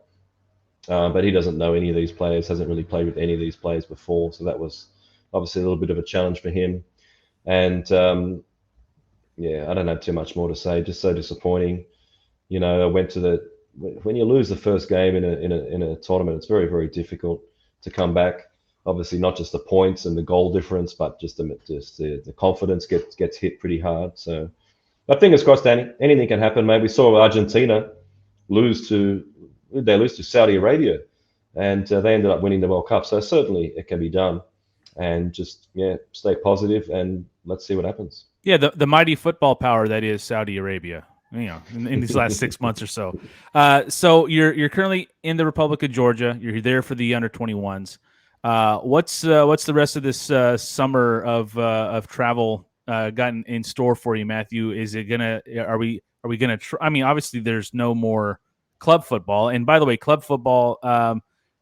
but he doesn't know any of these players, hasn't really played with any of these players before. So that was obviously a little bit of a challenge for him. And I don't have too much more to say. Just so disappointing. I went to when you lose the first game in a tournament, it's very, very difficult to come back. Obviously, not just the points and the goal difference, but just the confidence gets hit pretty hard. So, but fingers crossed, Danny. Anything can happen. Maybe we saw Argentina lose to Saudi Arabia, and they ended up winning the World Cup. So certainly it can be done, and just stay positive and let's see what happens. Yeah, the mighty football power that is Saudi Arabia. In these last 6 months or so. So you're currently in the Republic of Georgia. You're there for the under 21s. What's the rest of this summer of travel gotten in store for you, Matthew? Is it are we gonna I mean, obviously there's no more club football, and by the way, club football,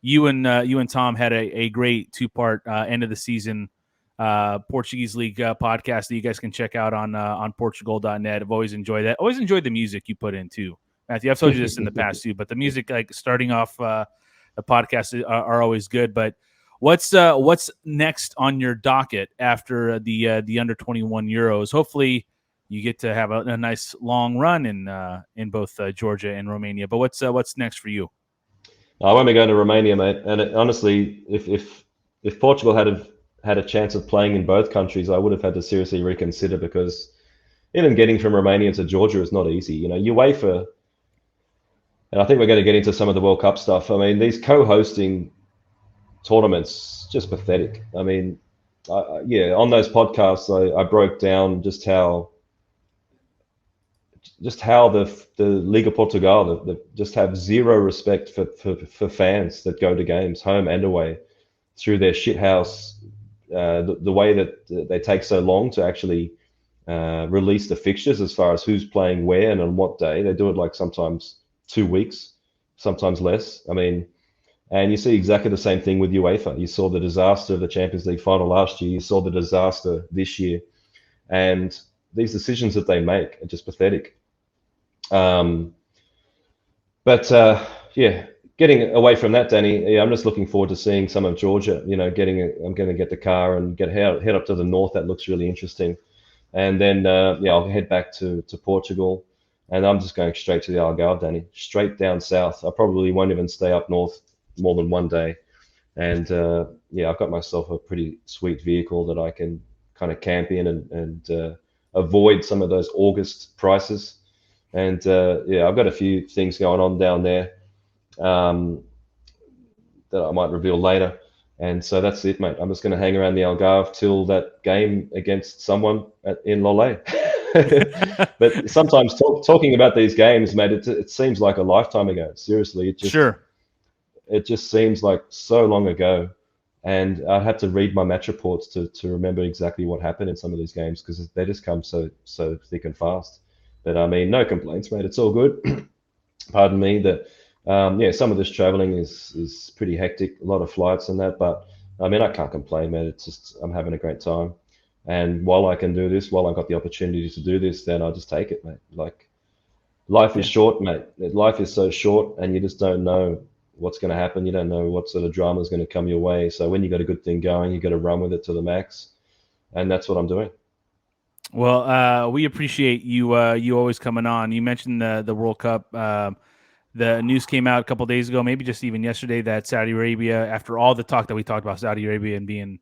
you and Tom had a great 2-part end of the season Portuguese League podcast that you guys can check out on Portugal.net. I've always enjoyed that. Always enjoyed the music you put in too, Matthew. I've told you this in the past too, but the music, like starting off the podcast, are always good. But what's next on your docket after the under 21 Euros? Hopefully, you get to have a nice long run in both Georgia and Romania. But what's next for you? I won't be going to Romania, mate. And honestly, if Portugal had a chance of playing in both countries, I would have had to seriously reconsider, because even getting from Romania to Georgia is not easy. UEFA, and I think we're going to get into some of the World Cup stuff. I mean, these co-hosting tournaments, just pathetic. I mean, on those podcasts, I broke down just how the Liga Portugal just have zero respect for fans that go to games, home and away, through their shithouse. The way that they take so long to actually release the fixtures as far as who's playing where and on what day. They do it like sometimes 2 weeks, sometimes less. I mean, and you see exactly the same thing with UEFA. You saw the disaster of the Champions League final last year. You saw the disaster this year. And these decisions that they make are just pathetic. Getting away from that, Danny, I'm just looking forward to seeing some of Georgia. I'm going to get the car and head up to the north. That looks really interesting. And then, I'll head back to Portugal. And I'm just going straight to the Algarve, Danny, straight down south. I probably won't even stay up north more than one day. And, I've got myself a pretty sweet vehicle that I can kind of camp in and avoid some of those August prices. And, I've got a few things going on down there that I might reveal later. And so that's it, mate. I'm just going to hang around the Algarve till that game against someone in Lollet. But sometimes talking about these games, mate, it seems like a lifetime ago. Seriously, it just seems like so long ago. And I had to read my match reports to remember exactly what happened in some of these games, because they just come so thick and fast. But I mean, no complaints, mate. It's all good. Pardon me. Some of this traveling is pretty hectic, a lot of flights and that. But I mean, I can't complain, mate. It's just I'm having a great time. And while I can do this, while I've got the opportunity to do this, then I'll just take it, mate. Like, life is short, mate. Life is so short, and you just don't know what's going to happen. You don't know what sort of drama is going to come your way. So when you got a good thing going, you got to run with it to the max. And that's what I'm doing. Well, we appreciate you always coming on. You mentioned the World Cup. The news came out a couple of days ago, maybe just even yesterday, that Saudi Arabia, after all the talk that we talked about Saudi Arabia and being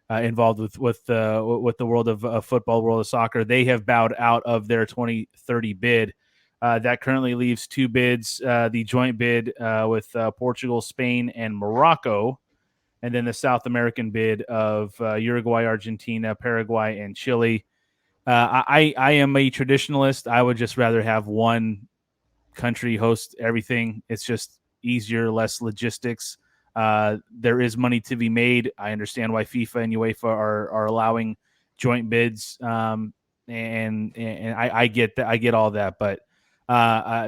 involved with the world of football, world of soccer, they have bowed out of their 2030 bid. That currently leaves two bids, the joint bid with Portugal, Spain, and Morocco, and then the South American bid of Uruguay, Argentina, Paraguay, and Chile. I am a traditionalist. I would just rather have one country host everything. It's just easier, less logistics. There is money to be made. I understand why FIFA and UEFA are allowing joint bids, and I get that. I get all that, but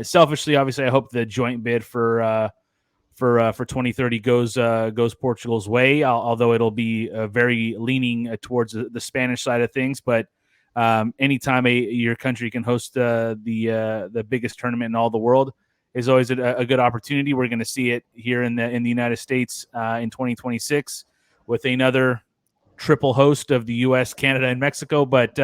selfishly, obviously, I hope the joint bid for 2030 goes Portugal's way. Although it'll be very leaning towards the Spanish side of things, but anytime your country can host the biggest tournament in all the world is always a good opportunity. We're going to see it here in the United States in 2026 with another triple host of the U.S., Canada, and Mexico. But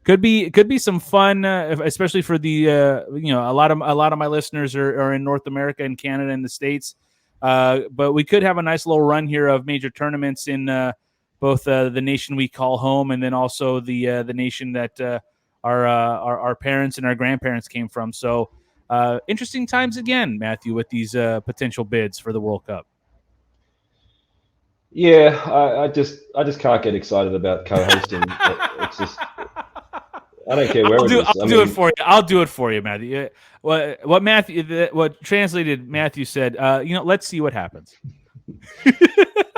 could be some fun, especially for the a lot of my listeners are in North America and Canada and the States. But we could have a nice little run here of major tournaments in both the nation we call home, and then also the nation that our parents and our grandparents came from. So interesting times again, Matthew, with these potential bids for the World Cup. Yeah, I just can't get excited about co-hosting. It's just, I don't care where it is. I'll do it for you. I'll do it for you, Matthew. What translated Matthew said, let's see what happens.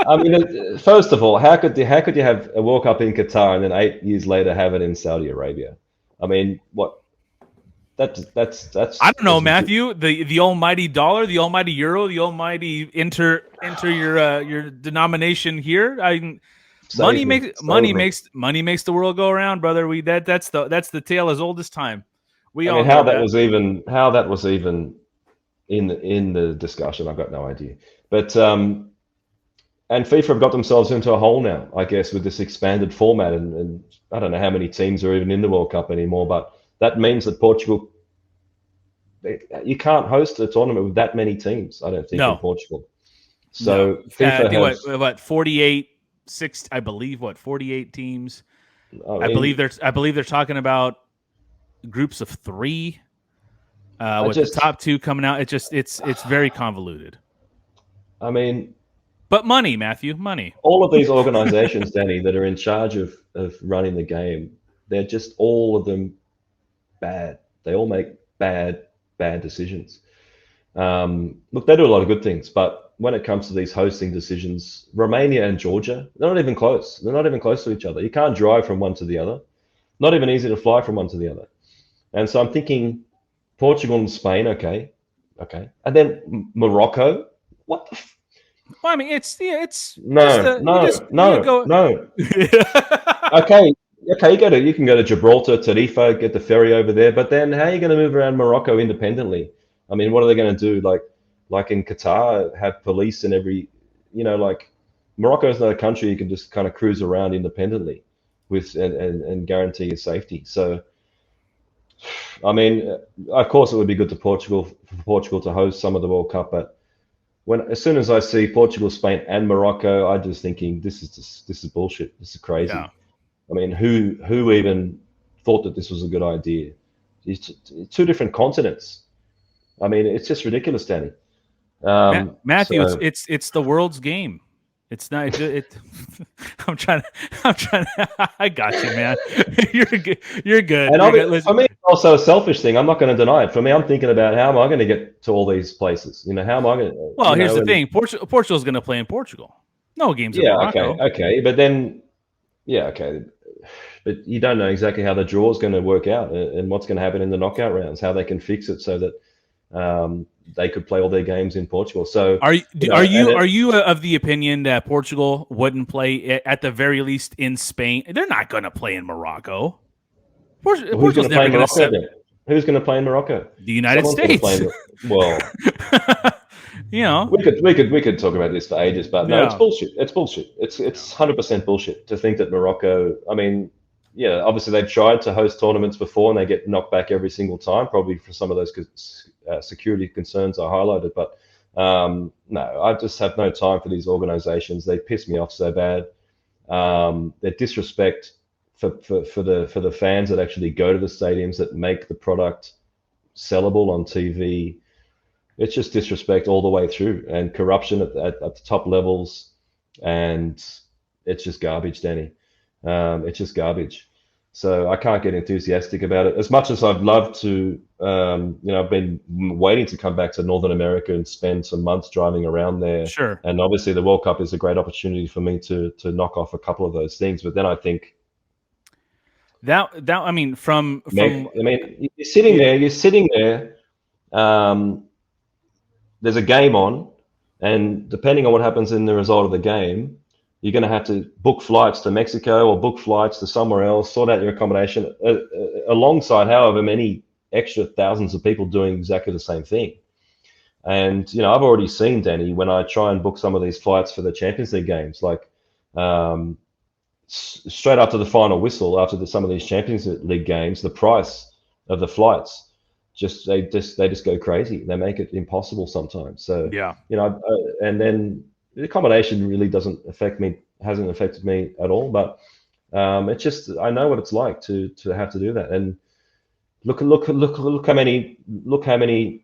I mean, first of all, how could you have a World Cup in Qatar and then 8 years later have it in Saudi Arabia? I mean, what? That's. I don't know, Matthew. The almighty dollar, the almighty euro, the almighty enter your denomination here. Money makes the world go around, brother. That's the tale as old as time. How that was even in the discussion, I've got no idea. But and FIFA have got themselves into a hole now, I guess, with this expanded format, and I don't know how many teams are even in the World Cup anymore. But that means that Portugal, you can't host a tournament with that many teams, I don't think, in Portugal. So FIFA has 48, 6, I believe. 48 teams. I believe they're talking about groups of 3 with the top 2 coming out. It's very convoluted. I mean, But money, Matthew, money. All of these organizations, Danny, that are in charge of running the game, they're just all of them bad. They all make bad decisions. Look, they do a lot of good things, but when it comes to these hosting decisions, Romania and Georgia, they're not even close. They're not even close to each other. You can't drive from one to the other. Not even easy to fly from one to the other. And so I'm thinking Portugal and Spain, okay. And then Morocco, what the Well, I mean, it's No. go. Okay, you can go to Gibraltar, Tarifa, get the ferry over there, but then how are you going to move around Morocco independently? I mean, what are they going to do? Like in Qatar, have police in every, like Morocco is not a country you can just kind of cruise around independently with and guarantee your safety. So, I mean, of course, it would be good for Portugal to host some of the World Cup, but as soon as I see Portugal, Spain, and Morocco, I'm just thinking this is bullshit. This is crazy. Yeah. I mean, who even thought that this was a good idea? It's two different continents. I mean, it's just ridiculous, Danny. Matthew, it's the world's game. It's not. I'm trying. I got you, man. You're good. And for me, it's also a selfish thing. I'm not going to deny it. For me, I'm thinking about how am I going to get to all these places? How am I going to? Well, here's the thing. Portugal's going to play in Portugal. No games in Morocco. Okay, but then, okay. But you don't know exactly how the draw is going to work out and what's going to happen in the knockout rounds, how they can fix it so that they could play all their games in Portugal. So are you of the opinion that Portugal wouldn't play at the very least in Spain? They're not going to play in Morocco. Portugal's never going to. Who's going to play in Morocco? The United States. Well, we could talk about this for ages, but no, it's bullshit. It's bullshit. It's 100% bullshit to think that Morocco. I mean, yeah, obviously they've tried to host tournaments before and they get knocked back every single time, probably for some of those security concerns I highlighted. But no, I just have no time for these organizations. They piss me off so bad. Their disrespect for the fans that actually go to the stadiums, that make the product sellable on TV. It's just disrespect all the way through, and corruption at the top levels, and it's just garbage, Danny. It's just garbage. So I can't get enthusiastic about it. As much as I'd love to, I've been waiting to come back to Northern America and spend some months driving around there. Sure. And obviously the World Cup is a great opportunity for me to knock off a couple of those things. But then I think that I mean, from you're sitting there. There's a game on, and depending on what happens in the result of the game, you're going to have to book flights to Mexico or book flights to somewhere else, sort out your accommodation, alongside however many extra thousands of people doing exactly the same thing. And, I've already seen, Danny, when I try and book some of these flights for the Champions League games, like straight after the final whistle, after some of these Champions League games, the price of the flights, they just go crazy. They make it impossible sometimes. So, and then the accommodation really hasn't affected me at all, but it's just, I know what it's like to have to do that. And look how many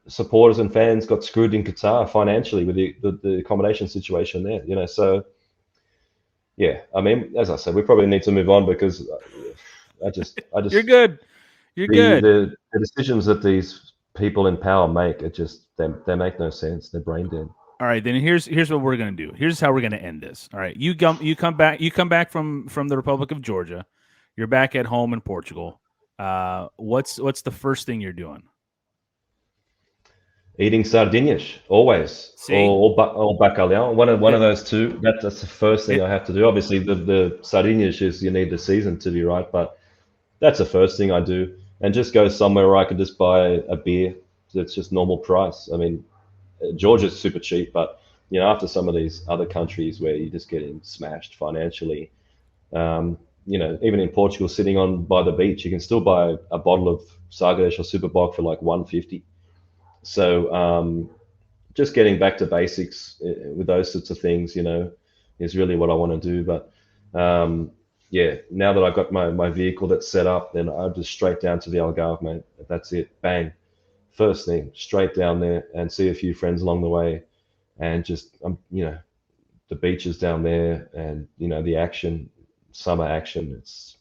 supporters and fans got screwed in Qatar financially with the accommodation situation there, so yeah, I mean, as I said, we probably need to move on because I just You're good. The decisions that these people in power make, they make no sense. They're brain dead. All right, then here's what we're gonna do. Here's how we're gonna end this. All right, you come back from the Republic of Georgia. You're back at home in Portugal. What's the first thing you're doing? Eating sardinhas, always, or bacalhau. One of those two. That's the first thing I have to do. Obviously, the sardinhas is you need the season to be right, but that's the first thing I do. And just go somewhere where I can just buy a beer. It's just normal price. I mean, Georgia's super cheap, but after some of these other countries where you're just getting smashed financially, even in Portugal, sitting by the beach, you can still buy a bottle of Sagres or Superboc for like $1.50. So just getting back to basics with those sorts of things, is really what I want to do. But now that I've got my vehicle that's set up, then I'm just straight down to the Algarve, mate. That's it. Bang. First thing, straight down there and see a few friends along the way, and just the beaches down there, and the action, summer action. It's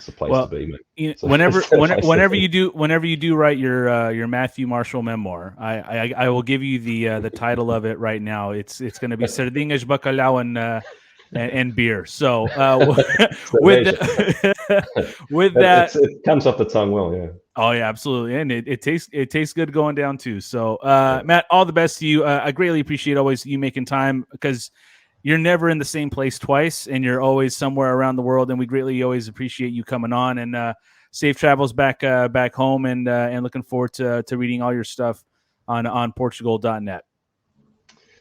the place to be, mate. Whenever you do write your Matthew Marshall memoir, I will give you the title of it right now. It's going to be Sardinhas, Bacalhau, and beer. So with that, it comes off the tongue well, yeah. Oh yeah, absolutely, and it tastes good going down too. So Matt, all the best to you. I greatly appreciate always you making time, because you're never in the same place twice, and you're always somewhere around the world. And we greatly always appreciate you coming on. And safe travels back home. And looking forward to reading all your stuff on Portugal.net.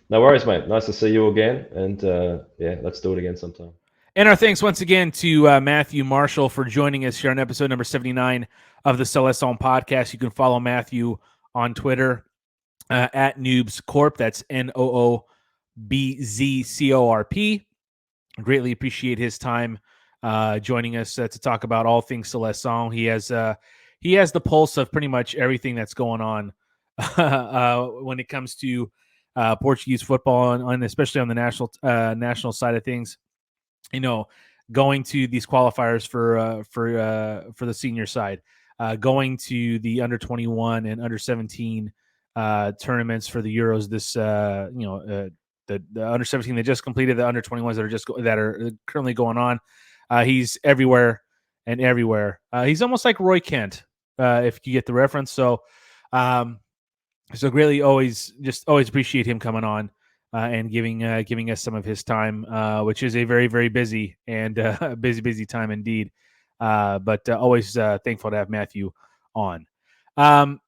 No worries, mate. Nice to see you again. And let's do it again sometime. And our thanks once again to Matthew Marshall for joining us here on episode number 79 of the Seleção podcast. You can follow Matthew on Twitter at Noobs Corp. That's NOOBZCORP. Greatly appreciate his time joining us to talk about all things Seleção. He has the pulse of pretty much everything that's going on when it comes to Portuguese football, and especially on the national side of things. Going to these qualifiers for the senior side, going to the under 21 and under 17 tournaments for the Euros. This the under 17 that just completed, the under 21s that are currently going on. He's everywhere and everywhere. He's almost like Roy Kent, if you get the reference. So greatly always appreciate him coming on and giving us some of his time, which is a very, very busy and busy time indeed. But always thankful to have Matthew on.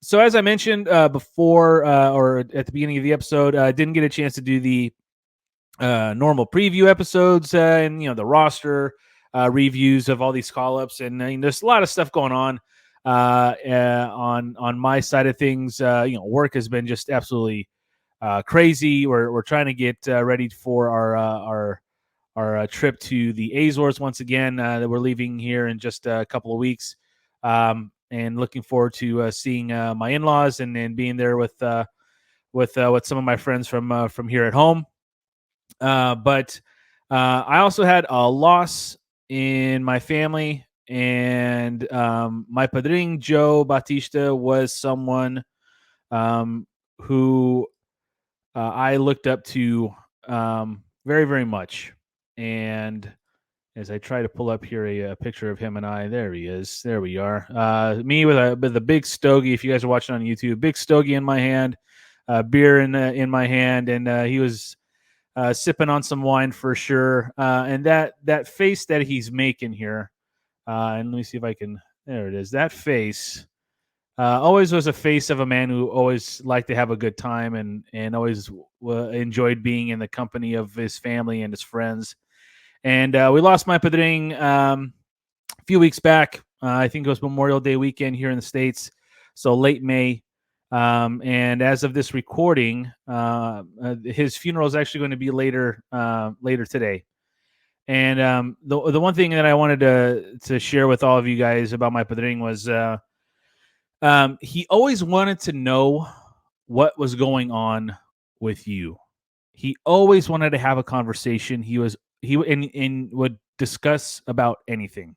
So as I mentioned before, or at the beginning of the episode, I didn't get a chance to do the normal preview episodes and the roster reviews of all these call-ups, and there's a lot of stuff going on my side of things. Work has been just absolutely crazy. We're trying to get ready for our trip to the Azores once again. That we're leaving here in just a couple of weeks, and looking forward to seeing my in-laws and being there with some of my friends from here at home. But I also had a loss in my family, and my padrinho Joe Batista was someone who I looked up to very, very much. And as I try to pull up here a picture of him and I, there he is. There we are. Me with a big stogie. If you guys are watching on YouTube, big stogie in my hand, beer in my hand, and he was sipping on some wine for sure. And that face that he's making here, and let me see if I can. There it is. That face always was a face of a man who always liked to have a good time and always enjoyed being in the company of his family and his friends. And we lost my padrinho a few weeks back. I think it was Memorial Day weekend here in the States, so late May. And as of this recording, his funeral is actually going to be later today. And the one thing that I wanted to share with all of you guys about my padrinho was he always wanted to know what was going on with you. He always wanted to have a conversation. He would discuss about anything,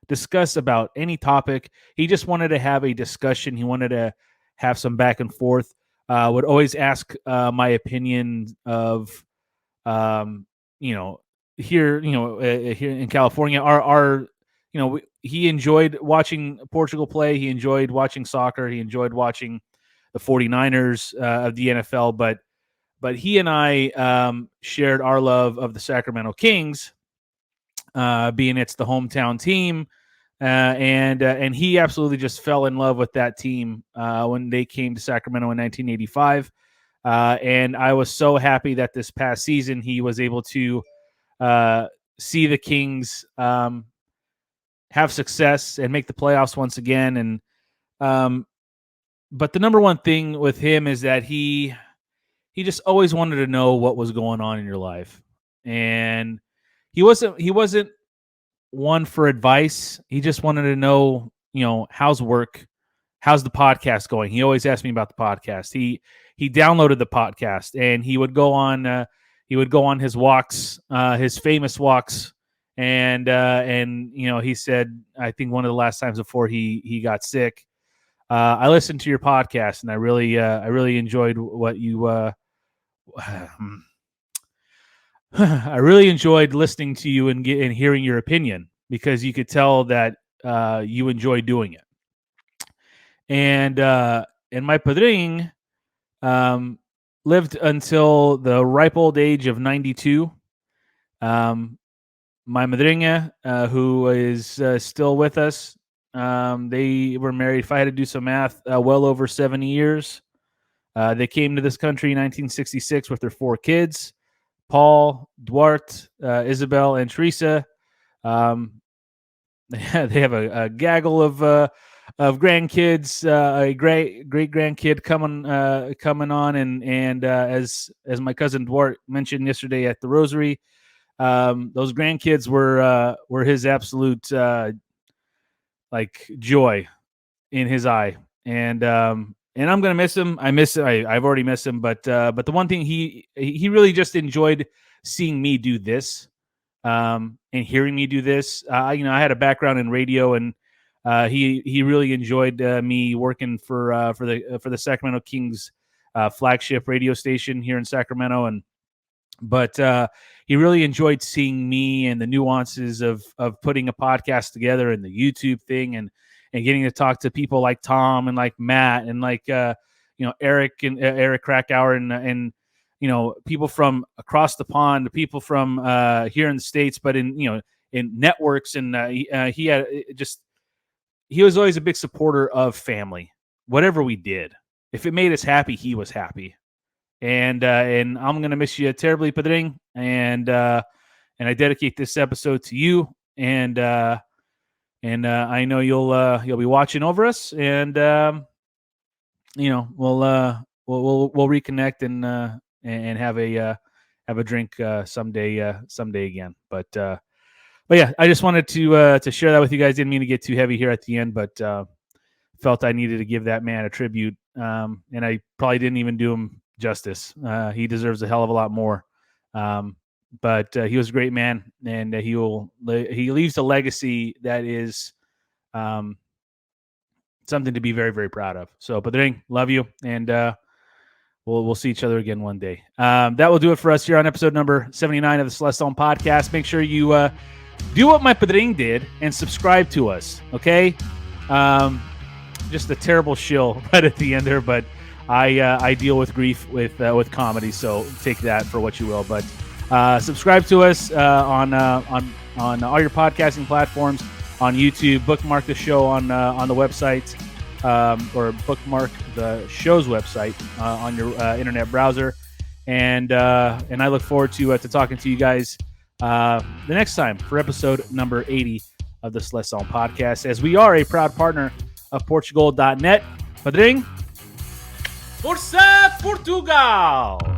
discuss about any topic. He just wanted to have a discussion. He wanted to have some back and forth. Would always ask my opinion of, here in California, he enjoyed watching Portugal play. He enjoyed watching soccer. He enjoyed watching the 49ers of the NFL. But he and I shared our love of the Sacramento Kings, being it's the hometown team. And he absolutely just fell in love with that team when they came to Sacramento in 1985. And I was so happy that this past season he was able to see the Kings have success and make the playoffs once again. And but the number one thing with him is that he just always wanted to know what was going on in your life. And he wasn't one for advice. He just wanted to know, how's work? How's the podcast going? He always asked me about the podcast. He downloaded the podcast and he would go on, he would go on his walks, his famous walks, and he said, I think one of the last times before he got sick, I listened to your podcast and I really enjoyed what you. I really enjoyed listening to you and hearing your opinion, because you could tell that you enjoy doing it. And my padring lived until the ripe old age of 92. My madrinha, who is still with us, they were married, if I had to do some math, well over 70 years. They came to this country in 1966 with their 4 kids, Paul, Duarte, Isabel, and Teresa. They have a gaggle of grandkids, a great grandkid coming on, and as my cousin Duarte mentioned yesterday at the Rosary, those grandkids were his absolute joy in his eye, and I'm gonna miss him. I've already missed him, but the one thing he really just enjoyed seeing me do this, and hearing me do this. I had a background in radio, and he really enjoyed me working for the Sacramento Kings flagship radio station here in Sacramento, but he really enjoyed seeing me and the nuances of putting a podcast together and the YouTube thing, and getting to talk to people like Tom and like Matt and like Eric and Eric Krakauer and people from across the pond, people from here in the States, but in networks, and he was always a big supporter of family. Whatever we did, if it made us happy, he was happy. And I'm gonna miss you terribly, Padring. And I dedicate this episode to you. And I know you'll be watching over us. And we'll reconnect and have a drink someday again. But yeah, I just wanted to share that with you guys. Didn't mean to get too heavy here at the end, but felt I needed to give that man a tribute. And I probably didn't even do him justice. He deserves a hell of a lot more. But he was a great man, and he leaves a legacy that is something to be very, very proud of. So, Padring, love you, and we'll see each other again one day. That will do it for us here on episode number 79 of the Seleção podcast. Make sure you do what my Padring did and subscribe to us, okay? Just a terrible shill right at the end there, but I deal with grief with comedy, so take that for what you will. But subscribe to us on all your podcasting platforms, on YouTube. Bookmark the show on the website, or bookmark the show's website on your internet browser. And I look forward to talking to you guys the next time for episode number 80 of the Seleção podcast, as we are a proud partner of Portugal.net. Padring, Força Portugal!